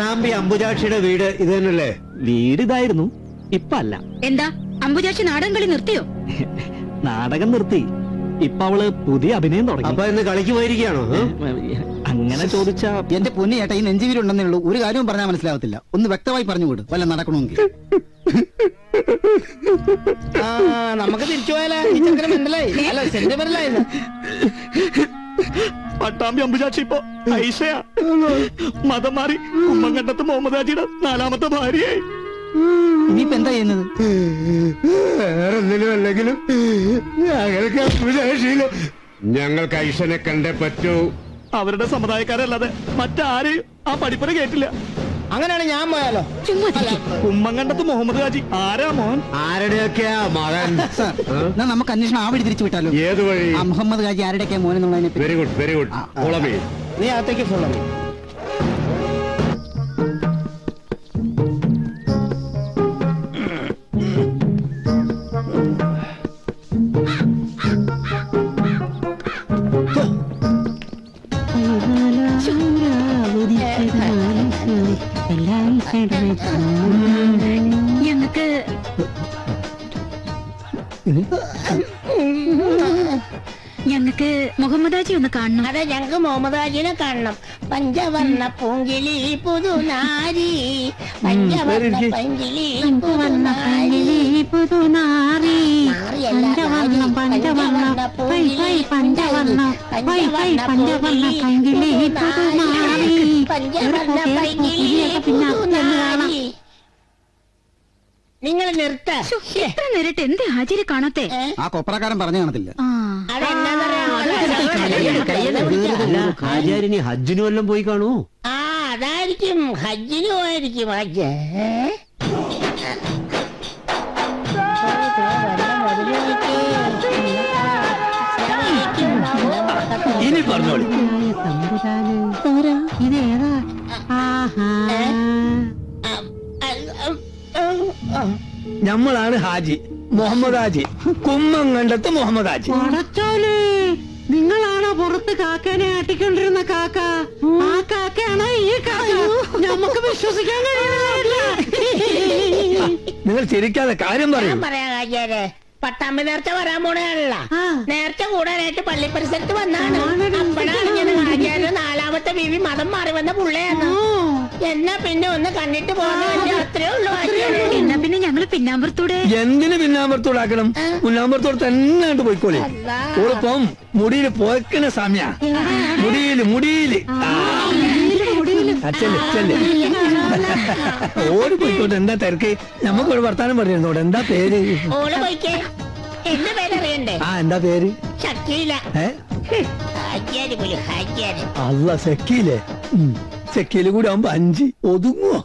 പട്ടാമ്പി അംബുജാക്ഷിയുടെ വീട് ഇത് തന്നെയല്ലേ? വീട് ഇതായിരുന്നു, ഇപ്പൊ അല്ല. എന്താ അംബുജാക്ഷി നാടകം കളി നിർത്തിയോ? നാടകം നിർത്തി, ഇപ്പൊ അവള് പുതിയ അഭിനയം തുടങ്ങി. അപ്പൊ ഇന്ന് കളിക്ക് പോയിരിക്കുകയാണോ? അങ്ങനെ ചോദിച്ചാ എന്റെ പൊന്നു ചേട്ടാ, ഈ നെഞ്ചുവീരുണ്ടെന്നേ ഉള്ളൂ, ഒരു കാര്യവും പറഞ്ഞാൽ മനസ്സിലാവത്തില്ല. ഒന്ന് വ്യക്തമായി പറഞ്ഞുകൂട്, വല്ല നടക്കണമെങ്കിൽ. നമുക്ക് തിരിച്ചു പോയാലോ? ഈ ചക്കര മെന്റലായി, അല്ല സെന്റിമെന്റലായിരുന്നു. പട്ടാമ്പി അംബുജാക്ഷി ഇപ്പൊ ഐഷയാ. മതം മാറി കുമ്മങ്കണ്ടത്ത് മുഹമ്മദ് ഹാജിയുടെ 4ാമത്തെ ഭാര്യയായി. ഇനിയിപ്പോ എന്താ ചെയ്യുന്നത്? വേറെന്തിനും അല്ലെങ്കിലും ഞങ്ങൾക്ക് ഐഷനെ കണ്ടേ പറ്റൂ. അവരുടെ സമുദായക്കാരല്ലാതെ മറ്റാരെയും ആ പഠിപ്പുര കേട്ടില്ല. അങ്ങനെയാണ് ഞാൻ പോയാലോ? കുമ്മങ്കണ്ടത്ത് മുഹമ്മദ് ഹാജി ആരാ മോൻ? ആരുടെയൊക്കെയാ മകൻ? സാർ, എന്നാ നമുക്ക് അന്വേഷണം ആ വഴി തിരിച്ചു വിട്ടാലോ? ഏത് വഴി? ആ മുഹമ്മദ് ഹാജി ആരുടെയൊക്കെയാ മോനെന്നുള്ളതിനെ പറ്റി. Very good, very good. നീ അകത്തേക്ക് ഫോളോ ചെയ്യും. ഞങ്ങക്ക് ഞങ്ങക്ക് മുഹമ്മദ് ഹാജി ഒന്ന് കാണണം. അതെ, ഞങ്ങക്ക് മുഹമ്മദ് ഹാജിനെ കാണണം. പഞ്ചവർണ്ണ പൂങ്കിളി പുതുനാരി, പഞ്ചവർണ്ണ പങ്കിളി പുതുനാരി, നിങ്ങൾ നിർത്ത. എത്ര നേരിട്ട് എന്തേ ഹാജിയെ കാണാത്തെ? ആ കൊപ്രക്കാരൻ പറഞ്ഞു കാണത്തില്ല. ഹാജിയാരിനി ഹജ്ജിനും എല്ലാം പോയി കാണൂ. ആ, അതായിരിക്കും, ഹജ്ജിനും ആയിരിക്കും. ഹജ്ജ് ഇനി പറഞ്ഞോളി. ഇതേതാ? ഞമ്മളാണ് ഹാജി, മുഹമ്മദ് ഹാജി, കുമ്മങ്കണ്ടത്ത് മുഹമ്മദ് ഹാജി. നിങ്ങളാണോ പുറത്ത് കാക്കേനെ ആട്ടിക്കൊണ്ടിരുന്ന കാക്ക? ആ കാക്കയാണോ ഈ കാക്ക? നമുക്ക് വിശ്വസിക്കാൻ കഴിയുന്നില്ല. നിങ്ങൾ ചിരിക്കാതെ കാര്യം പറയും. ഞാൻ പറയാം ഹാജിയാരെ, പട്ടാമ്പി നേർച്ച വരാൻ പോണെയാണല്ല. നേർച്ച കൂടാനായിട്ട് പള്ളി പരിസരത്ത് വന്നാണ്. അപ്പോഴാണ് ഇങ്ങനെ ഹാജിയാര് 4ാമത്തെ ബീവി മതം മാറി വന്ന പുള്ളയാണ്. എന്നാ പിന്നെ ഒന്ന് കണ്ടിട്ട് പോകുന്ന അത്രേ ഉള്ളൂ. എന്നാ പിന്നെ ഞങ്ങള് പിന്നാമ്പുറത്തൂടെ. എന്തിന് പിന്നാമ്പുറത്തോടാക്കണം? മുന്നാമ്പുറത്തോട് തന്നെ കണ്ടു പോയിക്കോളെ. ഓളിപ്പം മുടിയില് പോയക്കണ സമയ, മുടിയില് അച്ഛല്ലേ ഓടി പോയിക്കോട്ടെ. എന്താ തിരക്ക്? നമുക്കൊരു വർത്താനം പറഞ്ഞിരുന്നോടെ. എന്താ പേര്? ഓള് പോയിക്കേ. എന്റെ പേരറിയണ്ടേ? ആ, എന്താ പേര്? ഷക്കീല. ഹാജിയാര് പോലും ഹാജിയാര്. അല്ല, സെക്കീലേ. സെക്കീല് കൂടി ആവുമ്പോ 5 ഒതുങ്ങോ?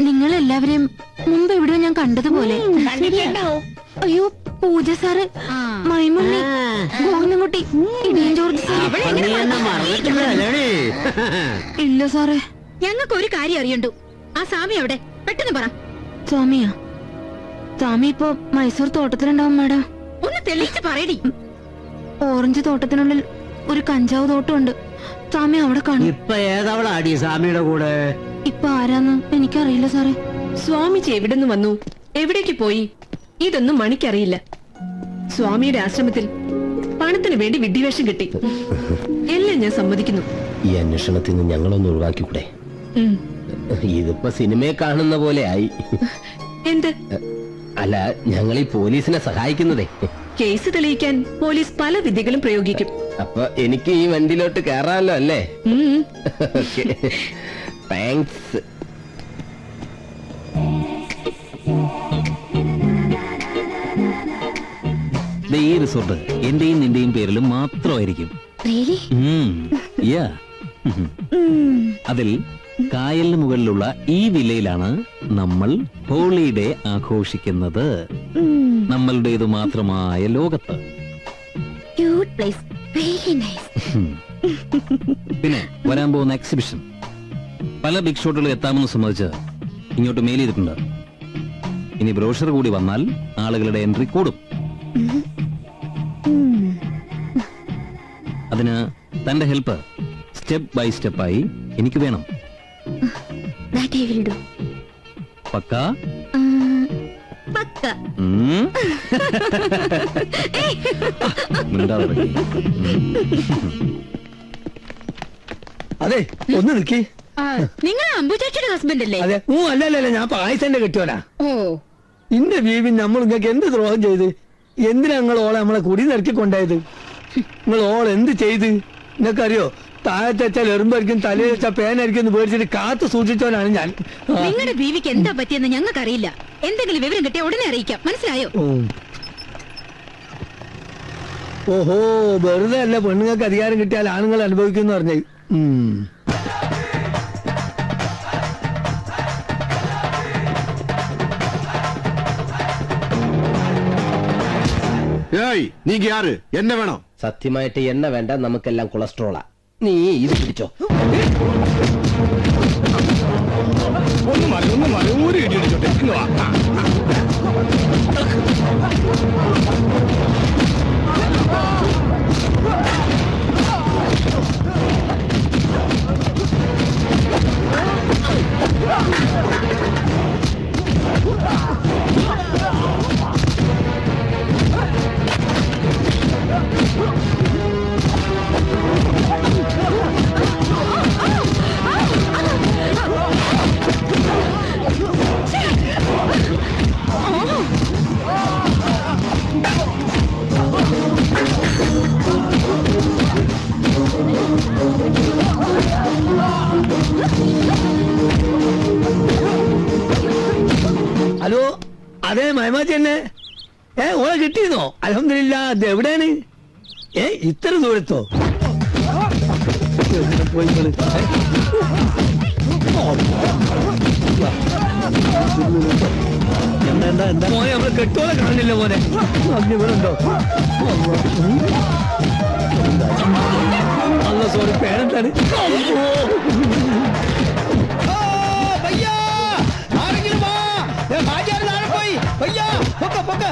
നിങ്ങൾ എല്ലാവരെയും മുമ്പ് എവിടെയോ ഞാൻ കണ്ടതുപോലെ. കണ്ടിട്ടുണ്ടാവും. അയ്യോ, പൂജ സാറ്, മൈമുണ്ണി, മോഹനൻകുട്ടി, ഇടിയൻ ജോർജ് സാർ. ഇല്ല സാറേ, ഞങ്ങൾക്ക് ഒരു കാര്യം അറിയണ്ടു. ആ സ്വാമി എവിടെ? പെട്ടെന്ന് പറ. സ്വാമിയാ? സ്വാമി ഇപ്പൊ മൈസൂർ തോട്ടത്തിലുണ്ടാവും മാഡം. ഒന്ന് തെളിയിച്ച് പറയടി. ഓറഞ്ച് തോട്ടത്തിനുള്ളിൽ ഒരു കഞ്ചാവ് തോട്ടമുണ്ട്. സ്വാമി അവിടെ കാണും. ഇപ്പൊ ഏതവളാടി സ്വാമിയുടെ കൂടെ? ഇപ്പൊ ആരാന്ന് എനിക്കറിയില്ല സാറേ. സ്വാമിജി എവിടെന്ന് വന്നു, എവിടേക്ക് പോയി, ഇതൊന്നും മണിക്കറിയില്ല. സ്വാമിയുടെ ആശ്രമത്തിൽ പണത്തിന് വേണ്ടി വിഡ്ഢിവേഷം കിട്ടി. എല്ലാം ഞാൻ സമ്മതിക്കുന്നു. ഈ അന്വേഷണത്തിൽ നിന്ന് ഞങ്ങളൊന്ന് ഒഴിവാക്കിക്കൂടെ? ഇതിപ്പോ സിനിമയെ കാണുന്ന പോലെ ആയി. എന്ത്? അല്ല, ഞങ്ങൾ ഈ പോലീസിനെ സഹായിക്കുന്നതേ. കേസ് തെളിയിക്കാൻ പോലീസ് പല വിദ്യകളും പ്രയോഗിക്കും. അപ്പൊ എനിക്ക് ഈ വണ്ടിയിലോട്ട് കയറാമല്ലോ അല്ലേ? താങ്ക്സ്. ഈ റിസോർട്ട് എന്റെയും നിന്റെയും പേരിലും മാത്രമായിരിക്കും. അതിൽ കായലിന് മുകളിലുള്ള ഈ വില്ലയിലാണ് നമ്മൾ ഹോളിഡേ ആഘോഷിക്കുന്നത്. നമ്മളുടേതു മാത്രമായ ലോകത്ത്. പിന്നെ വരാൻ പോകുന്ന എക്സിബിഷൻ പല ബിഗ് ഷോട്ടുകൾ എത്താമെന്ന് സംബന്ധിച്ച് ഇങ്ങോട്ട് മെയിൽ ചെയ്തിട്ടുണ്ട്. ഇനി ബ്രോഷർ കൂടി വന്നാൽ ആളുകളുടെ എൻട്രി കൂടും. അതിന് തന്റെ ഹെൽപ്പ് സ്റ്റെപ്പ് ബൈ സ്റ്റെപ്പായി എനിക്ക് വേണം. പക്ക അതെ ഒന്ന് നിൽക്കി. നിങ്ങൾ അമ്പുചേച്ചിയുടെ ഹസ്ബൻഡ് അല്ലേ? അതെ. അല്ലല്ല, ഞാൻ പായസന്റെ കെട്ടിയോലാ. ഓ, ഇന്റെ ബീവി നമ്മൾ നിങ്ങൾക്ക് എന്ത് ദ്രോഹം ചെയ്ത്? എന്തിനാ നിങ്ങൾ ഓളെ നമ്മളെ കുടി നിറക്കി കൊണ്ടായത്? നിങ്ങൾ ഓൾ എന്ത് ചെയ്ത് നിങ്ങൾക്കറിയോ? താഴത്തെ വെച്ചാൽ എറുമ്പായിരിക്കും, തലയിൽ വെച്ചാൽ പേനായിരിക്കും എന്ന് പേടിച്ചിട്ട് കാത്തു സൂക്ഷിച്ചവനാണ് ഞാൻ. നിങ്ങളുടെ ബീവിക്ക് എന്താ പറ്റിയെന്ന് ഞങ്ങൾക്കറിയില്ല. എന്തെങ്കിലും വിവരം കിട്ടിയ ഉടനെ അറിയിക്കാം, മനസ്സിലായോ? ഓഹോ, വെറുതെ അല്ല പെണ്ണുങ്ങൾക്ക് അധികാരം കിട്ടിയാൽ ആണുങ്ങൾ അനുഭവിക്കും എന്ന് പറഞ്ഞേ. നീക്ക് യാറ് എന്നെ വേണോ? സത്യമായിട്ട് എണ്ണ വേണ്ട, നമുക്കെല്ലാം കൊളസ്ട്രോളാ. നീ ഇത് പിടിച്ചോ. ഒരു ഇടി അടിച്ചോട്ടെ. ഹലോ, അതെ മൈമാച്ചി തന്നെ. ഓളെ കിട്ടിയിരുന്നോ? അൽഹംദുലില്ലാ. അത് എവിടെയാണ്? ഇത്ര ദൂരത്തോ? പോയി എന്താ മോനെ, നമ്മള് കെട്ടോളെ കാണില്ല മോനെ. ഇവരുണ്ടോ? അല്ല സോറി, പേരെന്താണ്? ആരെങ്കിലും വാ, പോയി. പൊക്ക